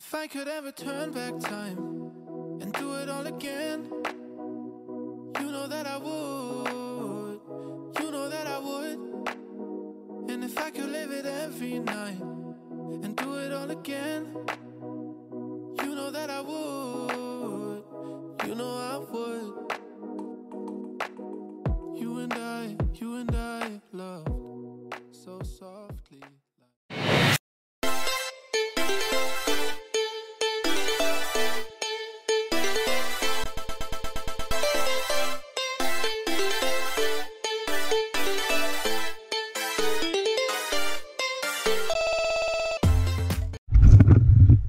If I could ever turn back time and do it all again, you know that I would, you know that I would. And if I could live it every night and do it all again, you know that I would, you know I would. You and I loved so softly.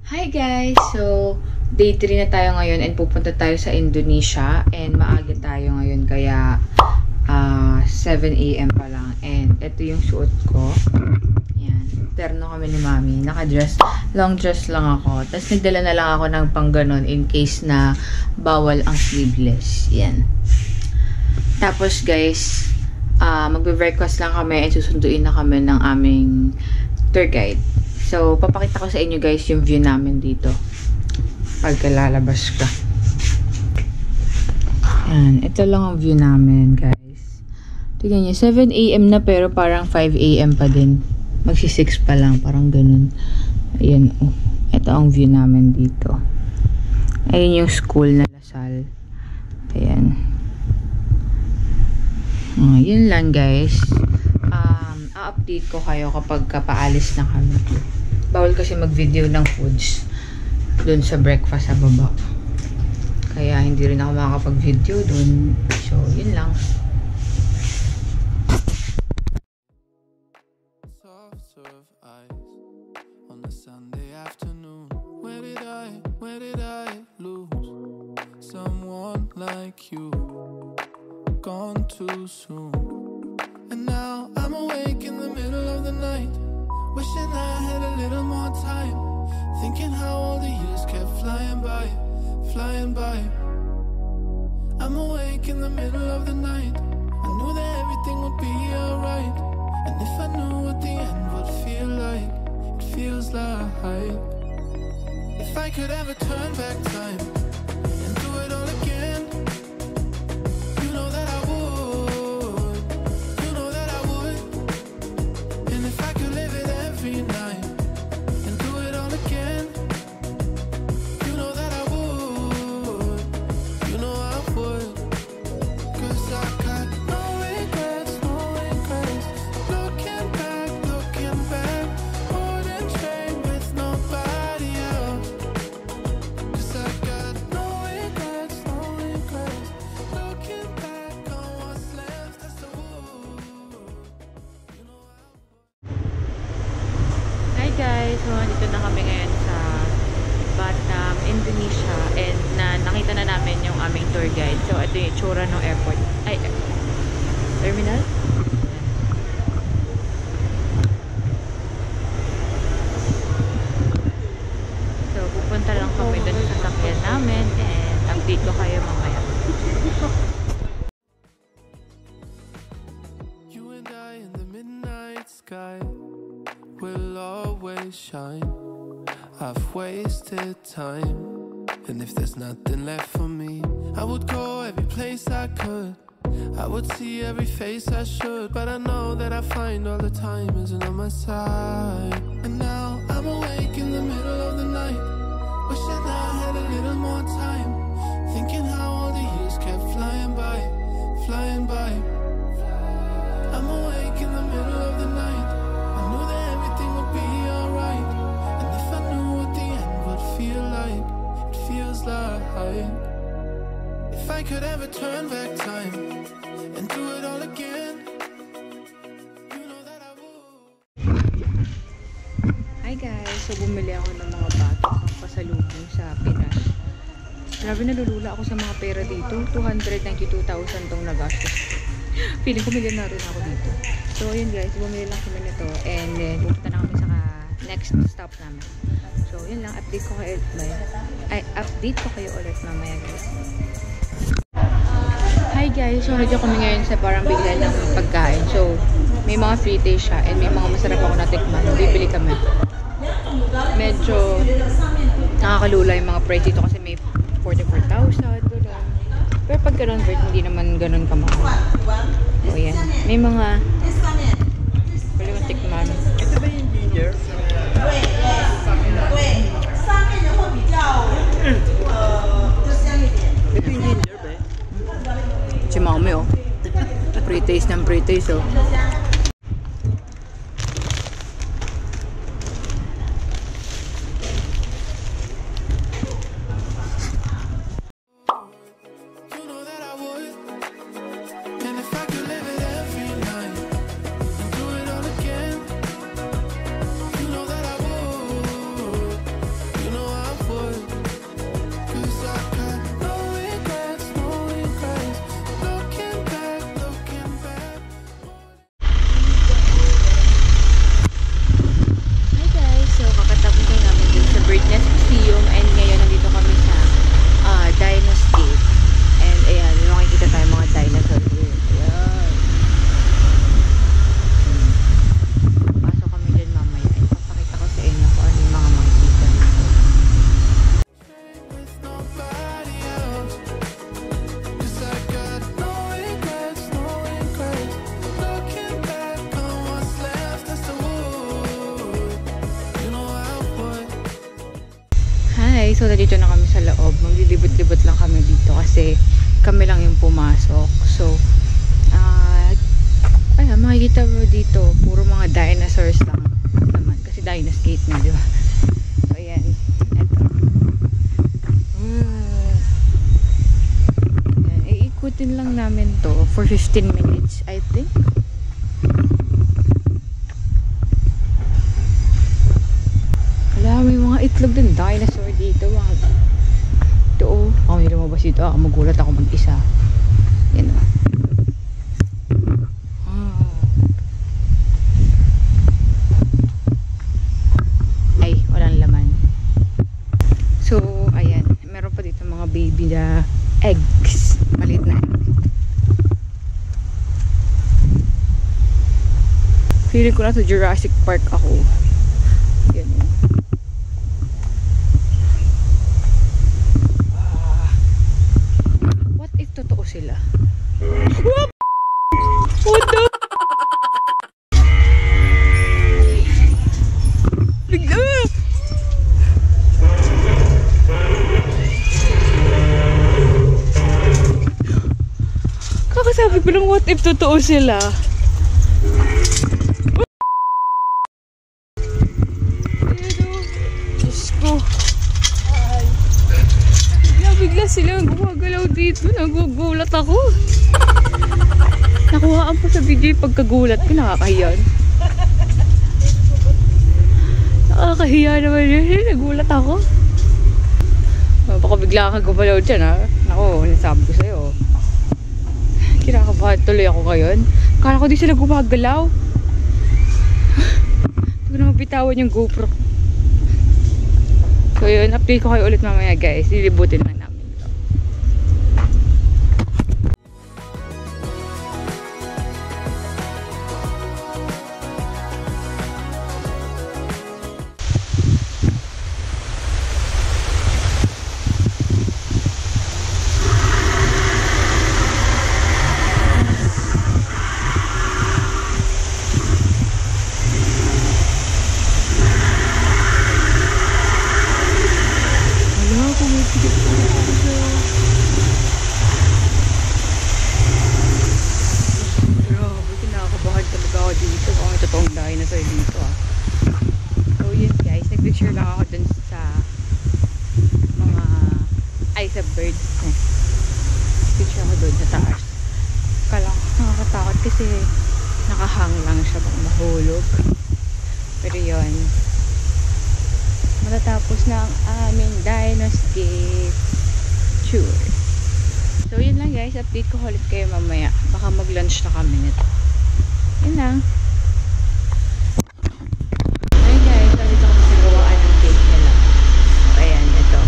Hi guys! So, day 3 na tayo ngayon and pupunta tayo sa Indonesia and maaga tayo ngayon kaya 7 AM pa lang and ito yung suot ko. Yan. Terno kami ni Mami. Naka-dress. Long dress lang ako. Tapos nagdala na lang ako ng pang ganon in case na bawal ang sleeveless. Yan. Tapos guys, magbe-breakfast lang kami and susunduin na kami ng aming tour guide. So, papakita ko sa inyo guys yung view namin dito. Pagka lalabas ka. Yan. Ito lang ang view namin guys. Tignan nyo. 7 AM na pero parang 5 AM pa din. Magsi-6 pa lang. Parang ganun. Ayan. Oh. Ito ang view namin dito. Ayan yung school na Lasal. Ayan. Oh, yun lang guys. A-update ko kayo kapag paalis na kami. Bawal kasi mag-video ng foods dun sa breakfast sa baba. Kaya hindi rin ako makakapag-video dun. So, yun lang. Soft serve eyes on a Sunday afternoon. Where did I lose someone like you? Gone too soon. And now I'm awake in the middle of the night, wishing I had a little more time, thinking how all the years kept flying by, flying by. I'm awake in the middle of the night, I knew that everything would be alright. And if I knew what the end would feel like, it feels like if I could ever turn back time and do it all again, you know that I would, you know that I would. And if I could live it every night and do it all again, you know that I would, you know I would. 'Cause I got no regrets, no regrets. Looking back, wouldn't trade with nobody else. 'Cause I got no regrets, no regrets. Looking back on what's left, that's the wood. You know I would. Hi guys! So, dito na kami ngayon sa Batam, Indonesia and nakita na namin yung aming tour guide. So, ito yung itsura ng airport. Ay, terminal? So, pupunta lang kami dun sa sasakyan namin and update ko kayo mamaya. You and I in the midnight sky will always shine. I've wasted time, and if there's nothing left for me, I would go every place I could. I would see every face I should, but I know that I find all the time isn't on my side. And now I'm awake in the middle of the night, wishing I had a little more time, thinking how all the years kept flying by, flying by. I'm awake in the middle of the night, I knew that everything would be alright. And if I knew what the end would feel like, it feels like if I could ever turn back time and do it all again, you know that I would. Hi guys! So, bumili ako ng mga bato ng pasalubong sa Pinas. Grabe, nalulula ako sa mga pera dito. 292,000 tong nagastos. Feeling ko milyonaryo na ako dito. So, ayun guys. Bumili lang kami nito. And then, pupunta na kami sa next stop namin. So, yun lang. Update ko kayo ulit mamaya guys. Hi guys! So, medyo kami ngayon sa parang bigla ng pagkain. So, may mga free taste siya and may mga masarap ako natikman. Bibili kami. Medyo nakakalula yung mga price dito kasi may 44,000 gano'n. Pero pag convert, hindi naman gano'n kamahal. O yan. May mga pwede kong tikman. Ito ba yung ginger? Ito yung ginger ba? Si Mami, oh. Pre-taste ng pre-taste, oh. You know that I would. And if I could live it every night and do it all again, you know that I would. You know I would. 'Cause I got no regrets, no regrets. Looking back, looking back. Hi guys! So, kakatapos na namin dun sa Bird Nest Museum and ngayon nandito kami sa Dino's Gate. And ayan, may makikita tayo mga dinosaur here. Ayan. Pasok kami dyan mamaya. Ay, papakita ko sa inyo kung ano yung mga makikita dito. With nobody else. 'Cause I got no regrets, no regrets. Looking back on what's left, I still would. You know I would. Hi! So, nandito na kami sa loob. Maglilibot-libot lang kami dito kasi kami lang yung pumasok. So, ayan, makikita mo dito, puro mga dinosaurs lang naman. Kasi Dino's Gate na, di ba? So, ayan. Eto. Ayan, iikutin lang namin to for 15 minutes, I think. Wala, may mga itlog din. Dinosaur dito. Ito, oh. Ako may lumabas dito. Magulat ako mag-isa. Yan, oh. Ay, walang laman. So, ayan. Meron pa dito mga baby na eggs. Maliit na eggs. Feeling ko na sa Jurassic Park ako. Yan, oh. What if totoo sila? What the? Bigla! Kakasabi ko lang what if totoo sila? Ayan o. Diyos ko. Bigla silang gumagalaw dito. Nagugulat ako. Nakuhaan pa sa video yung pagkagulat ko. Nakakahiyan. Nakakahiya naman yun. Nagulat ako. Baka bigla kang gumalaw dyan, ha? Naku, nasabi ko sa'yo. Kinakabahan tuloy ako ngayon. Kala ko di sila gumagalaw. Hindi ko na mabitawan yung GoPro. So yun, update ko kayo ulit mamaya guys. Lilibutin lang namin. Nag-picture lang ako dun sa mga sa birds. Picture ako dun sa taas. Kala ko nakakatakot kasi nakahang lang siya bang mahulog. Pero yun, matatapos na ang aming Dino's Gate tour. So yun lang guys, update ko ulit kayo mamaya. Baka mag-lunch na kami nito. Yun lang. Ayun guys, nandito kami sa gawaan ng cake nila. So ayan, ito.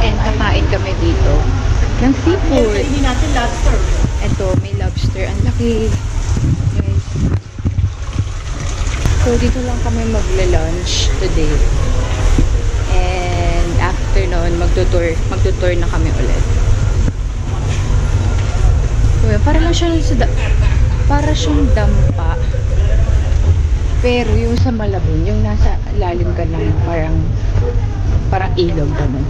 And kakain kami dito ng seafood. Hindi natin lobster. Ito, may lobster. Ang laki. Guys. So, dito lang kami magla-lunch today. And after noon, magtutour na kami ulit. So, para siyang dampa. Pero yung sa Malabon, yung nasa lalim ka lang, parang ilog ganun.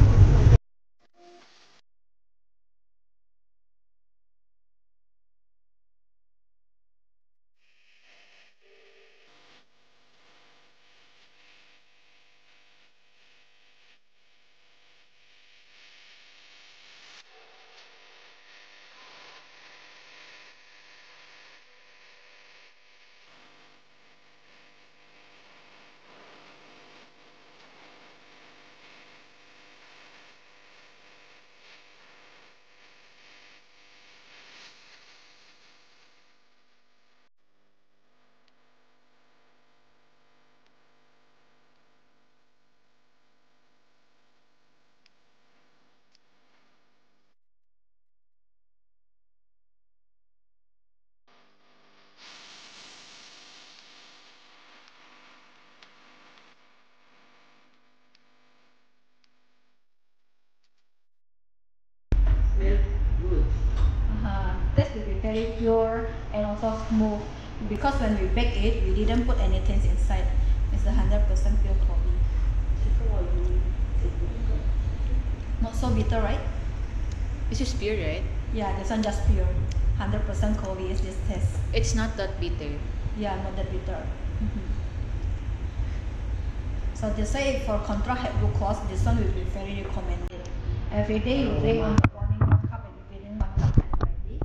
This will be very pure and also smooth because when we bake it, we didn't put anything inside. It's 100% pure coffee. Not so bitter, right? This is pure, right? Yeah, this one just pure. 100% coffee is this taste. It's not that bitter. Yeah, not that bitter. So they say for control high glucose, this one will be very recommended. Every day you drink on the morning 1 cup and evening 1 cup already.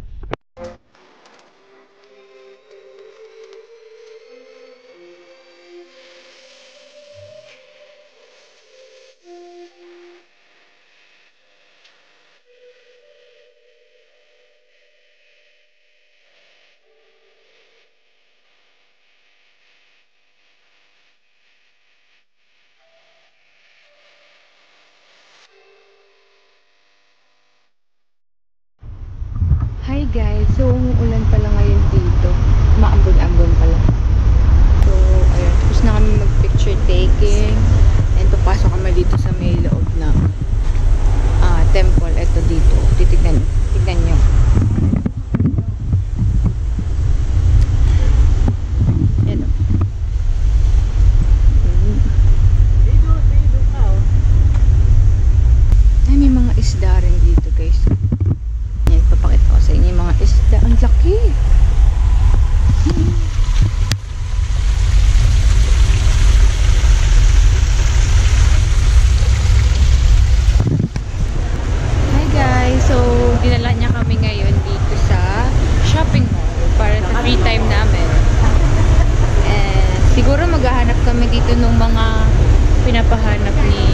Hi guys, so umuulan pala ngayon dito. Maambon-ambon pala. So, ayun. Tapos na kami mag-picture taking. And papasok kami dito sa may loob na temple. Ito dito. Tignan nyo. Yan o. Ay, may mga isda rin dito guys. Yan, papakita ko sa inyo yung mga isda. Ang laki! Hi guys! So, dinala niya kami ngayon dito sa shopping mall para sa free time namin. And siguro maghahanap kami dito ng mga pinapahanap ni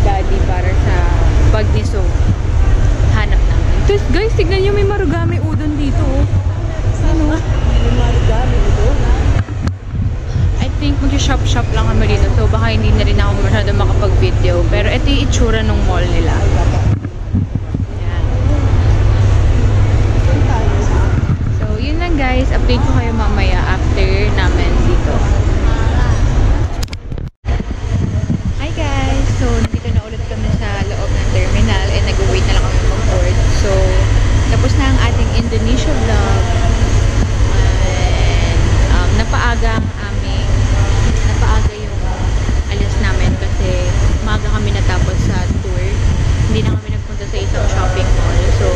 Daddy para sa bag ni So. Hanap namin. Tapos guys, tignan nyo, may marugami udon dito. Ano? May marugami udon? I think mag-shop-shop lang kami dito. So baka hindi na rin ako masyado makapag-video. Pero ito yung itsura ng mall nila. Yan. So yun lang guys. Update ko kayo mamaya after namin dito. Hi guys! So nandito na ulit kami sa loob ng terminal and nag-wait na lang kami mag-board. So tapos na ang ating Indonesia vlog. And napaaga yung alas namin kasi maaga kami natapos sa tour. Hindi na kami nagpunta sa isang shopping mall. So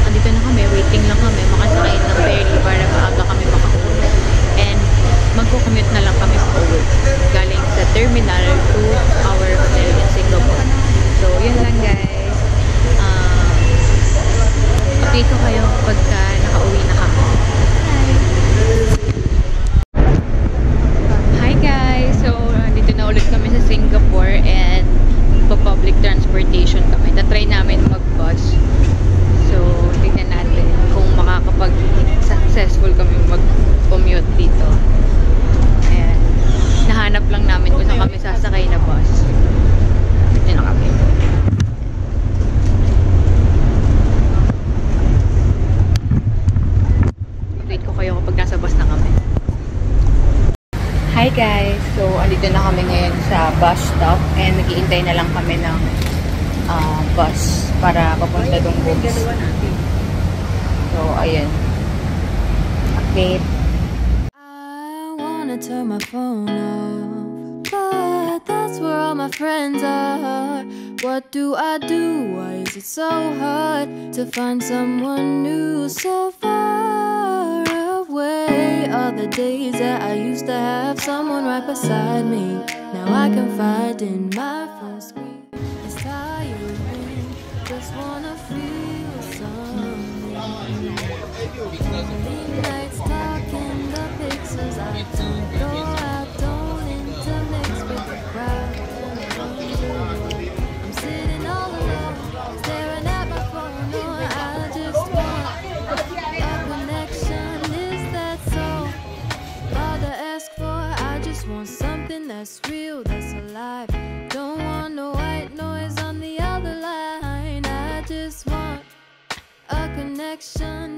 andito na kami, waiting lang kami makasakay ng ferry para maaga kami makauwi. And magko-commute na lang kami pauwi galing sa terminal to our hotel in Singapore. So yun lang guys. Update ko kayo pagka nakauwi na kami. Bye! nandito na kami ngayon sa bus stop and nag-iintay na lang kami ng bus para papunta dong books. So, ayan. Okay. I wanna turn my phone off, but that's where all my friends are. What do I do? Why is it so hard to find someone new so far away? All the days that I used to have someone right beside me, now I can find in my phone screen. It's tiring, just wanna feel something. Lonely nights talking the pixels. I don't go out, don't intermix with the crowd. I'm sitting all alone, staring at my phone. No, I just want a connection. Is that so hard to ask for? I just want something that's real, that's alive. Don't want no white noise on the other line. I just want a connection.